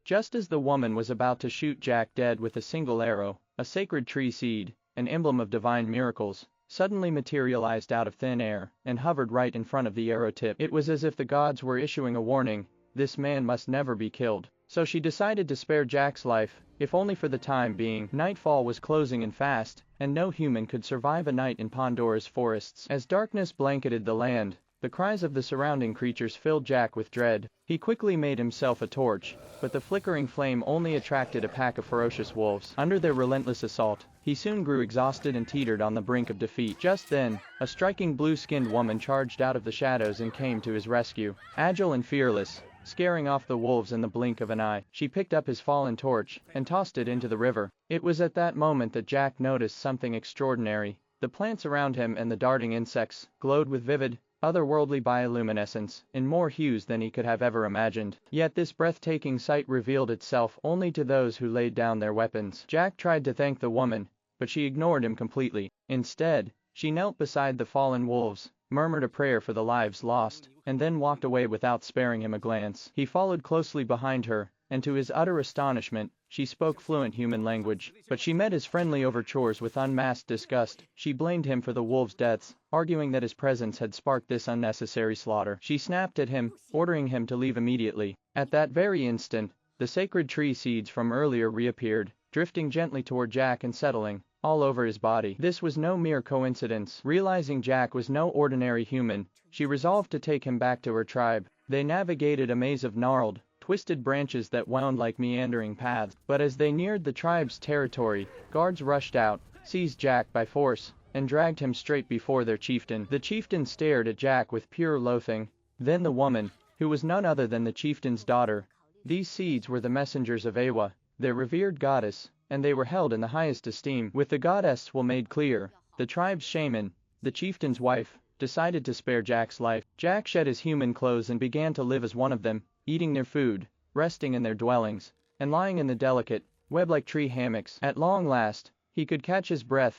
Just as the woman was about to shoot Jack dead with a single arrow, a sacred tree seed, an emblem of divine miracles, suddenly materialized out of thin air and hovered right in front of the arrow tip. It was as if the gods were issuing a warning: this man must never be killed. So she decided to spare Jack's life, if only for the time being. Nightfall was closing in fast, and no human could survive a night in Pandora's forests. As darkness blanketed the land, the cries of the surrounding creatures filled Jack with dread. He quickly made himself a torch, but the flickering flame only attracted a pack of ferocious wolves. Under their relentless assault, he soon grew exhausted and teetered on the brink of defeat. Just then, a striking blue-skinned woman charged out of the shadows and came to his rescue. Agile and fearless, scaring off the wolves in the blink of an eye, she picked up his fallen torch and tossed it into the river. It was at that moment that Jack noticed something extraordinary. The plants around him and the darting insects glowed with vivid, otherworldly bioluminescence, in more hues than he could have ever imagined. Yet this breathtaking sight revealed itself only to those who laid down their weapons. Jack tried to thank the woman, but she ignored him completely. Instead, she knelt beside the fallen wolves, murmured a prayer for the lives lost, and then walked away without sparing him a glance. He followed closely behind her, and to his utter astonishment, she spoke fluent human language. But she met his friendly overtures with unmasked disgust. She blamed him for the wolves' deaths, arguing that his presence had sparked this unnecessary slaughter. She snapped at him, ordering him to leave immediately. At that very instant, the sacred tree seeds from earlier reappeared, drifting gently toward Jack and settling all over his body. This was no mere coincidence. Realizing Jack was no ordinary human, she resolved to take him back to her tribe. They navigated a maze of gnarled, twisted branches that wound like meandering paths. But as they neared the tribe's territory, guards rushed out, seized Jack by force, and dragged him straight before their chieftain. The chieftain stared at Jack with pure loathing. Then the woman, who was none other than the chieftain's daughter. These seeds were the messengers of Ewa, their revered goddess, and they were held in the highest esteem. With the goddess will made clear, the tribe's shaman, the chieftain's wife, decided to spare Jack's life. Jack shed his human clothes and began to live as one of them, eating their food, resting in their dwellings, and lying in the delicate, web-like tree hammocks. At long last, he could catch his breath,